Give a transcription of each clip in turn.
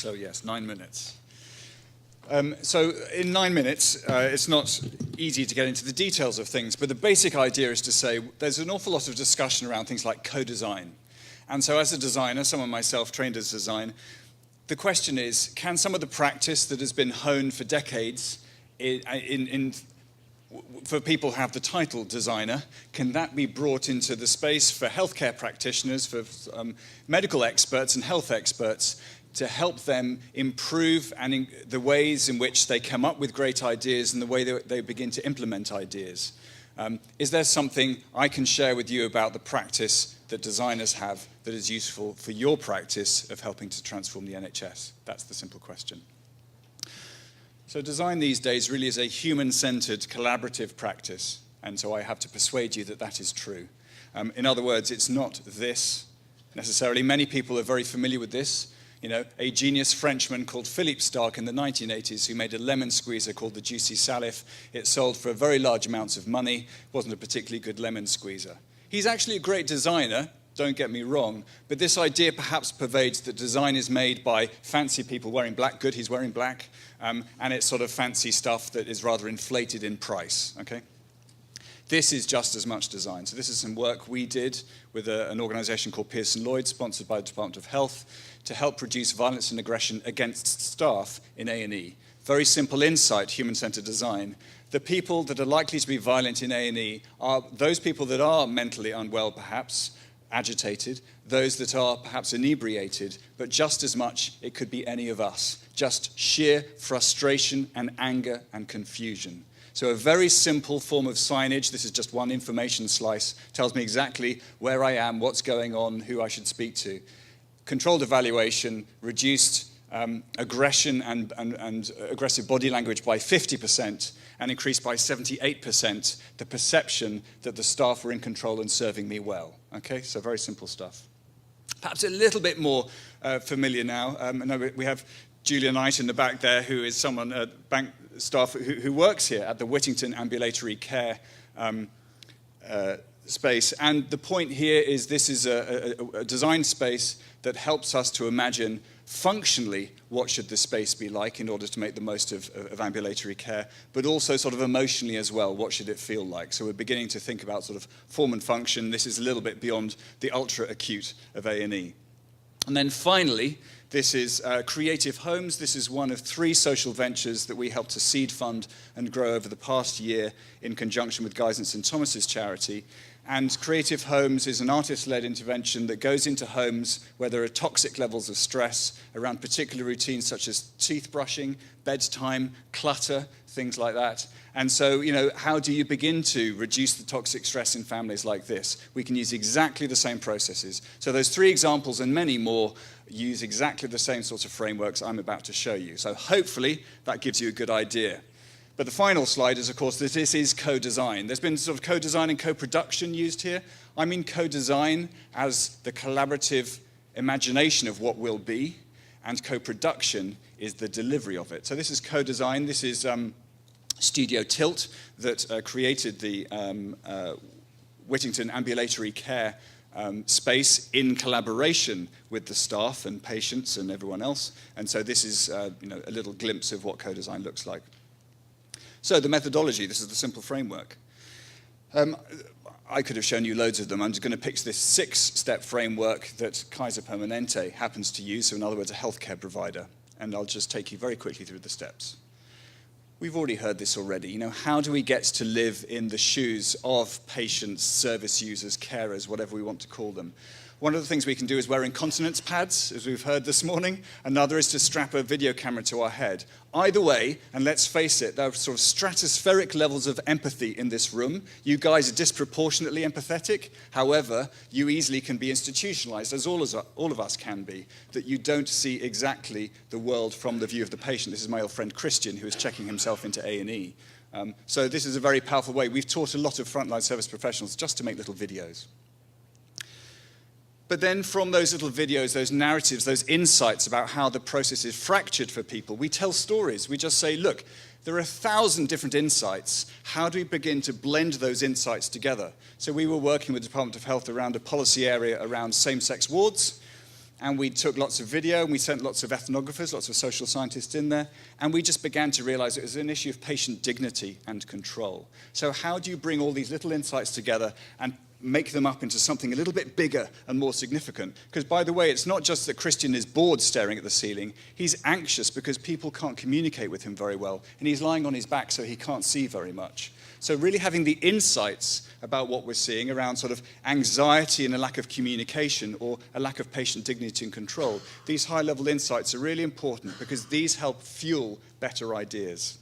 So yes, 9 minutes. So in 9 minutes, it's not easy to get into the details of things, but the basic idea is to say there's an awful lot of discussion around things like co-design. And so as a designer, someone myself trained as design, the question is, can some of the practice that has been honed for decades for people who have the title designer, can that be brought into the space for healthcare practitioners, for medical experts and health experts, to help them improve the ways in which they come up with great ideas and the way they begin to implement ideas? Is there something I can share with you about the practice that designers have that is useful for your practice of helping to transform the NHS? That's the simple question. So design these days really is a human-centered, collaborative practice, and so I have to persuade you that that is true. In other words, it's not this necessarily. Many people are very familiar with this. You know, a genius Frenchman called Philippe Starck in the 1980s who made a lemon squeezer called the Juicy Salif. It sold for very large amounts of money. It wasn't a particularly good lemon squeezer. He's actually a great designer, don't get me wrong, but this idea perhaps pervades that design is made by fancy people wearing black. Good, he's wearing black. And it's sort of fancy stuff that is rather inflated in price, okay? This is just as much design. So this is some work we did with an organization called Pearson Lloyd, sponsored by the Department of Health, to help reduce violence and aggression against staff in A&E. Very simple insight, human-centered design. The people that are likely to be violent in A&E are those people that are mentally unwell, perhaps, agitated, those that are perhaps inebriated, but just as much it could be any of us. Just sheer frustration and anger and confusion. So a very simple form of signage, this is just one information slice, tells me exactly where I am, what's going on, who I should speak to. Controlled evaluation, reduced aggression and aggressive body language by 50% and increased by 78% the perception that the staff were in control and serving me well. Okay, so very simple stuff. Perhaps a little bit more familiar now. I know we have Julia Knight in the back there, who is someone, bank staff who works here at the Whittington Ambulatory Care space. And the point here is this is a design space that helps us to imagine functionally what should the space be like in order to make the most of ambulatory care, but also sort of emotionally as well, what should it feel like? So we're beginning to think about sort of form and function. This is a little bit beyond the ultra-acute of A&E. And then finally, this is Creative Homes. This is one of 3 social ventures that we helped to seed fund and grow over the past year in conjunction with Guys and St Thomas's charity. And Creative Homes is an artist-led intervention that goes into homes where there are toxic levels of stress around particular routines such as teeth brushing, bedtime, clutter, things like that. And so, you know, how do you begin to reduce the toxic stress in families like this? We can use exactly the same processes. So those 3 examples and many more use exactly the same sorts of frameworks I'm about to show you. So hopefully that gives you a good idea. But the final slide is, of course, that this is co-design. There's been sort of co-design and co-production used here. I mean co-design as the collaborative imagination of what will be, and co-production is the delivery of it. So this is co-design. This is Studio Tilt that created the Whittington Ambulatory Care space in collaboration with the staff and patients and everyone else. And so this is you know, a little glimpse of what co-design looks like. So the methodology, this is the simple framework. I could have shown you loads of them. I'm just going to pick this 6-step framework that Kaiser Permanente happens to use, so in other words, a healthcare provider. And I'll just take you very quickly through the steps. We've already heard this already. You know, how do we get to live in the shoes of patients, service users, carers, whatever we want to call them? One of the things we can do is wear incontinence pads, as we've heard this morning. Another is to strap a video camera to our head. Either way, and let's face it, there are sort of stratospheric levels of empathy in this room. You guys are disproportionately empathetic. However, you easily can be institutionalized, as all of us can be, that you don't see exactly the world from the view of the patient. This is my old friend Christian, who is checking himself into A&E. So this is a very powerful way. We've taught a lot of frontline service professionals just to make little videos. But then from those little videos, those narratives, those insights about how the process is fractured for people, we tell stories. We just say, look, there are 1,000 different insights. How do we begin to blend those insights together? So we were working with the Department of Health around a policy area around same-sex wards. and we took lots of video, and we sent lots of ethnographers, lots of social scientists in there, and we just began to realize it was an issue of patient dignity and control. So how do you bring all these little insights together and make them up into something a little bit bigger and more significant? Because, by the way, it's not just that Christian is bored staring at the ceiling. He's anxious because people can't communicate with him very well, and he's lying on his back so he can't see very much. So really having the insights about what we're seeing around sort of anxiety and a lack of communication or a lack of patient dignity and control, these high-level insights are really important because these help fuel better ideas.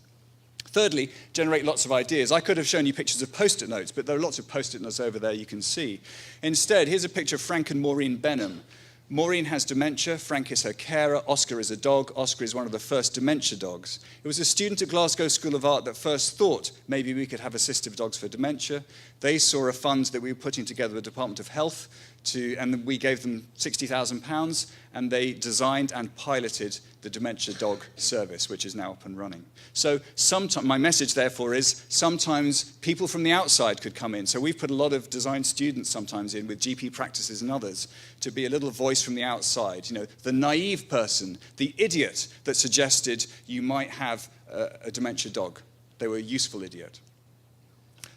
Thirdly, generate lots of ideas. I could have shown you pictures of Post-it notes, but there are lots of Post-it notes over there you can see. Instead, here's a picture of Frank and Maureen Benham. Maureen has dementia, Frank is her carer, Oscar is a dog. Oscar is one of the first dementia dogs. It was a student at Glasgow School of Art that first thought maybe we could have assistive dogs for dementia. They saw a fund that we were putting together with the Department of Health, and we gave them £60,000, and they designed and piloted the dementia dog service, which is now up and running. So my message, therefore, is sometimes people from the outside could come in. So we've put a lot of design students sometimes in with GP practices and others to be a little voice from the outside. You know, the naive person, the idiot that suggested you might have a dementia dog. They were a useful idiot.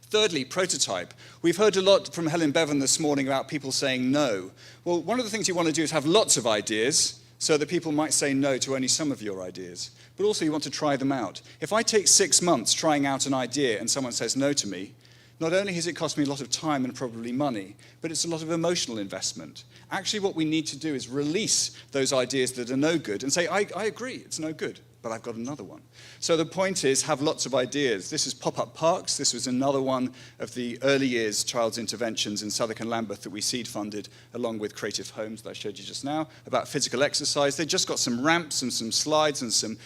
Thirdly, prototype. We've heard a lot from Helen Bevan this morning about people saying no. Well, one of the things you want to do is have lots of ideas so that people might say no to only some of your ideas. But also you want to try them out. If I take 6 months trying out an idea and someone says no to me, not only has it cost me a lot of time and probably money, but it's a lot of emotional investment. Actually, what we need to do is release those ideas that are no good and say, I agree, it's no good, but I've got another one. So the point is, have lots of ideas. This is Pop-Up Parks. This was another one of the early years child's interventions in Southwark and Lambeth that we seed funded along with Creative Homes that I showed you just now, about physical exercise. They just got some ramps and some slides and some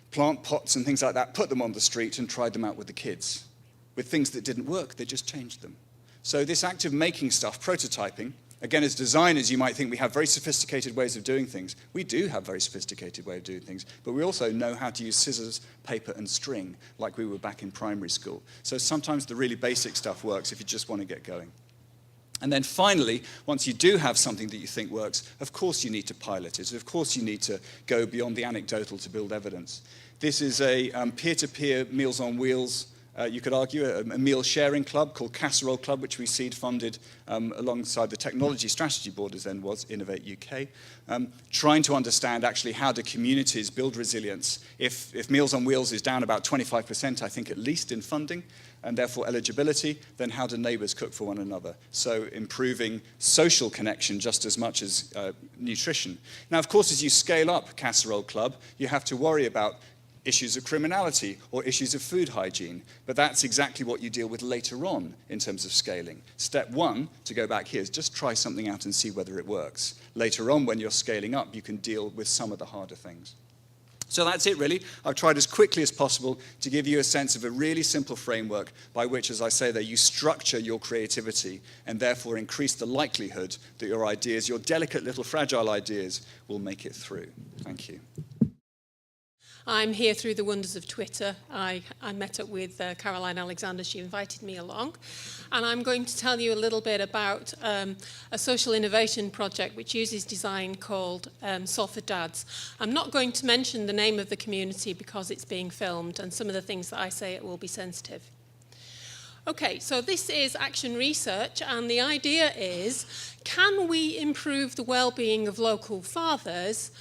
plant pots and things like that, put them on the street and tried them out with the kids. With things that didn't work, they just changed them. So this act of making stuff, prototyping, again, as designers, you might think we have very sophisticated ways of doing things. We do have very sophisticated way of doing things, but we also know how to use scissors, paper, and string, like we were back in primary school. So sometimes the really basic stuff works if you just want to get going. And then finally, once you do have something that you think works, of course you need to pilot it. Of course you need to go beyond the anecdotal to build evidence. This is a peer-to-peer Meals on Wheels, you could argue, a meal sharing club called Casserole Club, which we seed funded alongside the Technology Strategy Board, as then was Innovate UK, trying to understand actually how do communities build resilience. If Meals on Wheels is down about 25%, I think at least in funding, and therefore eligibility, then how do neighbours cook for one another? So improving social connection just as much as nutrition. Now, of course, as you scale up Casserole Club, you have to worry about issues of criminality or issues of food hygiene. But that's exactly what you deal with later on in terms of scaling. Step one, to go back here, is just try something out and see whether it works. Later on, when you're scaling up, you can deal with some of the harder things. So that's it, really. I've tried as quickly as possible to give you a sense of a really simple framework by which, as I say there, you structure your creativity and therefore increase the likelihood that your ideas, your delicate little fragile ideas, will make it through. Thank you. I'm here through the wonders of Twitter. I met up with Caroline Alexander. She invited me along. And I'm going to tell you a little bit about a social innovation project which uses design called Salford Dadz. I'm not going to mention the name of the community because it's being filmed, and some of the things that I say it will be sensitive. Okay, so this is action research, and the idea is, can we improve the well-being of local fathers?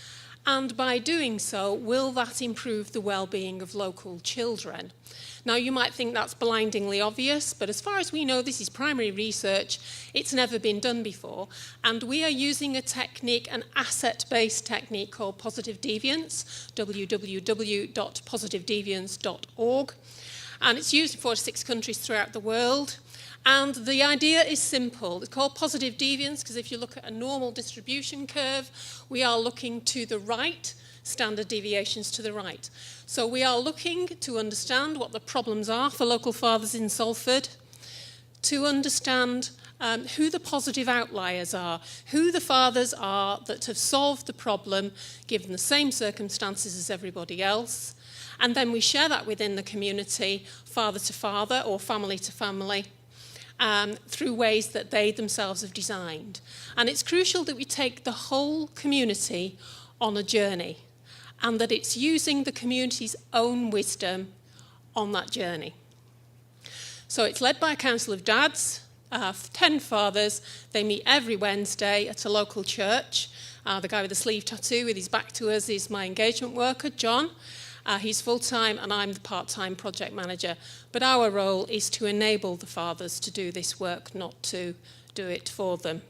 And by doing so, will that improve the well-being of local children? Now, you might think that's blindingly obvious, but as far as we know, this is primary research. It's never been done before. And we are using a technique, an asset-based technique called positive deviance, www.positivedeviance.org. And it's used in 46 countries throughout the world. And the idea is simple. It's called positive deviance because if you look at a normal distribution curve, we are looking to the right, standard deviations to the right. So we are looking to understand what the problems are for local fathers in Salford, to understand who the positive outliers are, who the fathers are that have solved the problem given the same circumstances as everybody else. And then we share that within the community, father to father or family to family. through ways that they themselves have designed. And it's crucial that we take the whole community on a journey, and that it's using the community's own wisdom on that journey. So it's led by a Council of Dadz, 10 fathers. They meet every Wednesday at a local church. The guy with the sleeve tattoo with his back to us is my engagement worker, John. He's full-time and I'm the part-time project manager. But our role is to enable the fathers to do this work, not to do it for them.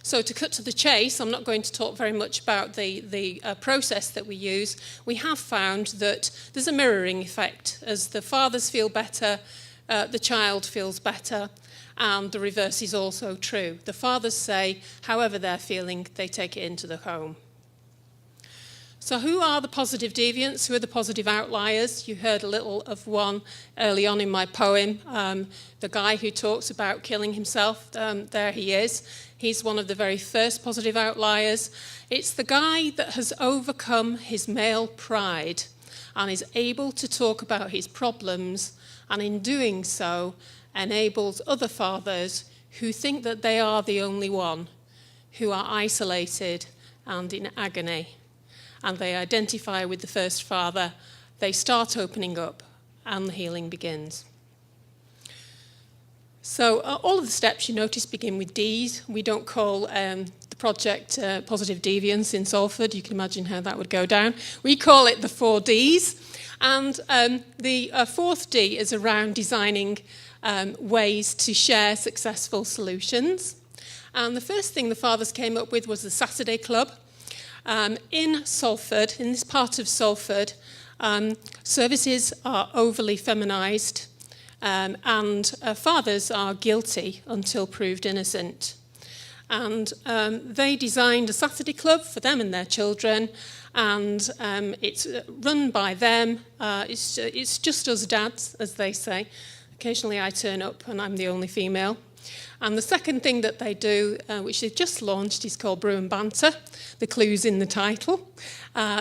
So to cut to the chase, I'm not going to talk very much about the process that we use. We have found that there's a mirroring effect. As the fathers feel better, the child feels better, and the reverse is also true. The fathers say, however they're feeling, they take it into the home. So who are the positive deviants? Who are the positive outliers? You heard a little of one early on in my poem. The guy who talks about killing himself, there he is. He's one of the very first positive outliers. It's the guy that has overcome his male pride and is able to talk about his problems, and in doing so enables other fathers who think that they are the only one, who are isolated and in agony. And they identify with the first father, they start opening up, and the healing begins. So all of the steps you notice begin with D's. We don't call the project Positive Deviance in Salford. You can imagine how that would go down. We call it the 4 Ds. And the 4th D is around designing ways to share successful solutions. And the first thing the fathers came up with was the Saturday Club. In Salford, in this part of Salford, services are overly feminised, and fathers are guilty until proved innocent. And they designed a Saturday Club for them and their children, and it's run by them. It's just us dads, as they say. Occasionally I turn up and I'm the only female. And the second thing that they do, which they've just launched, is called Brew and Banter. The clue's in the title.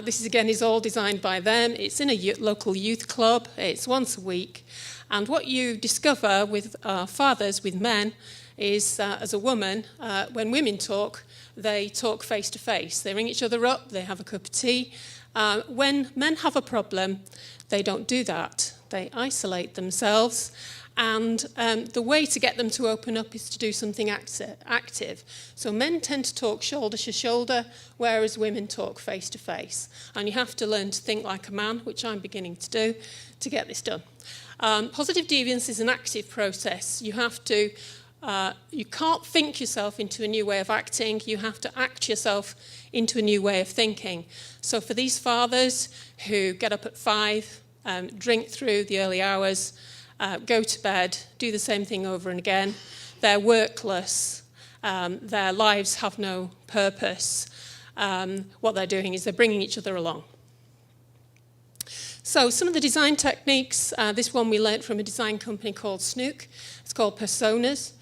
This is all designed by them. It's in a local youth club. It's once a week. And what you discover with fathers, with men, is as a woman, when women talk, they talk face to face. They ring each other up, they have a cup of tea. When men have a problem, they don't do that. They isolate themselves. And the way to get them to open up is to do something active. So men tend to talk shoulder to shoulder, whereas women talk face to face. And you have to learn to think like a man, which I'm beginning to do, to get this done. Positive deviance is an active process. You can't think yourself into a new way of acting. You have to act yourself into a new way of thinking. So for these fathers who get up at 5, drink through the early hours, go to bed, do the same thing over and again. They're workless. Their lives have no purpose. What they're doing is they're bringing each other along. So some of the design techniques, this one we learnt from a design company called Snook. It's called Personas.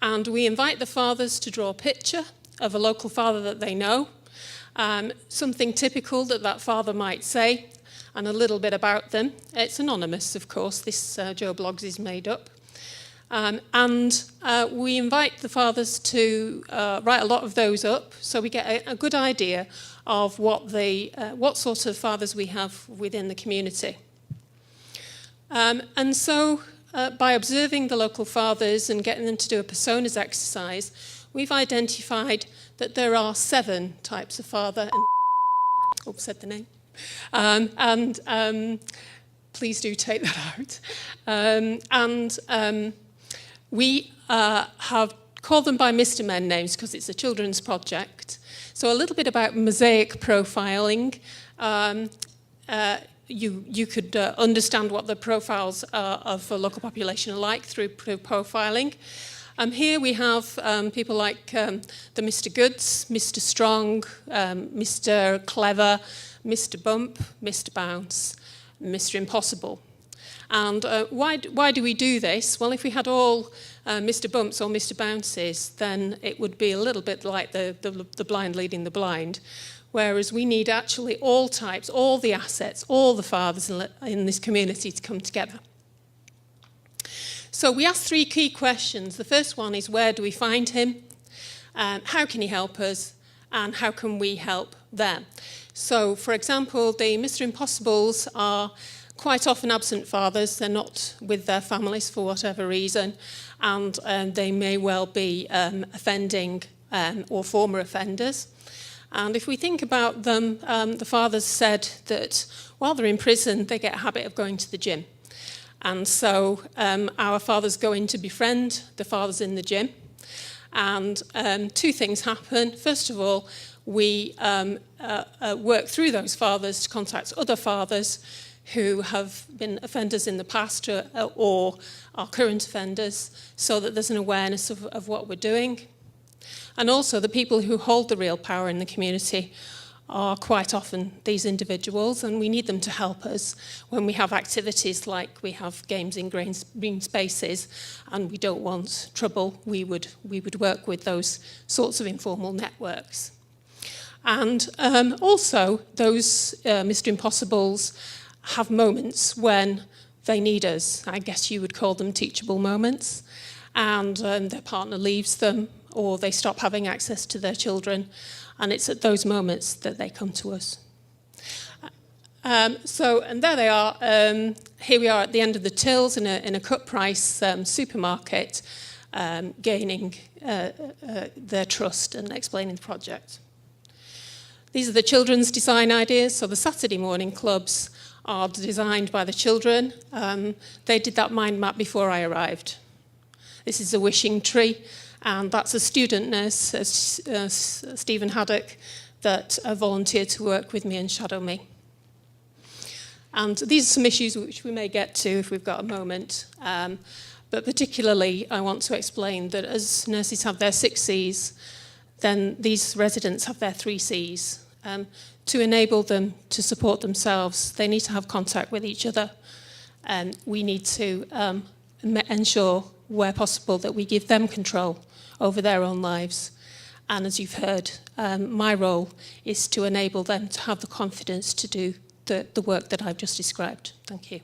And we invite the fathers to draw a picture of a local father that they know, something typical that father might say, and a little bit about them. It's anonymous, of course. This Joe Blogs is made up. And we invite the fathers to write a lot of those up, so we get a good idea of what sort of fathers we have within the community. And so by observing the local fathers and getting them to do a personas exercise, we've identified that there are 7 types of father. Oh, said the name. Please do take that out. We have called them by Mr. Men names because it's a children's project. So a little bit about mosaic profiling. You could understand what the profiles of a local population are like through profiling. Here we have people like the Mr. Goods, Mr. Strong, Mr. Clever, Mr. Bump, Mr. Bounce, Mr. Impossible. And why do we do this? Well, if we had all Mr. Bumps or Mr. Bounces, then it would be a little bit like the blind leading the blind. Whereas we need actually all types, all the assets, all the fathers in this community to come together. So we asked 3 key questions. The first one is, where do we find him? How can he help us? And how can we help them? So, for example, the Mr. Impossibles are quite often absent fathers. They're not with their families for whatever reason, and they may well be offending or former offenders. And if we think about them, the fathers said that while they're in prison, they get a habit of going to the gym. And so our fathers go in to befriend the fathers in the gym. And 2 things happen. First of all, we work through those fathers to contact other fathers who have been offenders in the past or are current offenders, so that there's an awareness of what we're doing. And also the people who hold the real power in the community are quite often these individuals, and we need them to help us when we have activities like we have games in green spaces, and we don't want trouble. We would work with those sorts of informal networks. And also those Mr. Impossibles have moments when they need us. I guess you would call them teachable moments, and their partner leaves them, or they stop having access to their children, and it's at those moments that they come to us. And there they are. Here we are at the end of the tills in a cut price supermarket, gaining their trust and explaining the project. These are the children's design ideas. So the Saturday morning clubs are designed by the children. They did that mind map before I arrived. This is a wishing tree, and that's a student nurse, Stephen Haddock, that volunteered to work with me and shadow me. And these are some issues which we may get to if we've got a moment. But particularly, I want to explain that as nurses have their 6 Cs, then these residents have their 3 Cs. To enable them to support themselves, they need to have contact with each other. We need to ensure, where possible, that we give them control over their own lives. And as you've heard, my role is to enable them to have the confidence to do the work that I've just described. Thank you.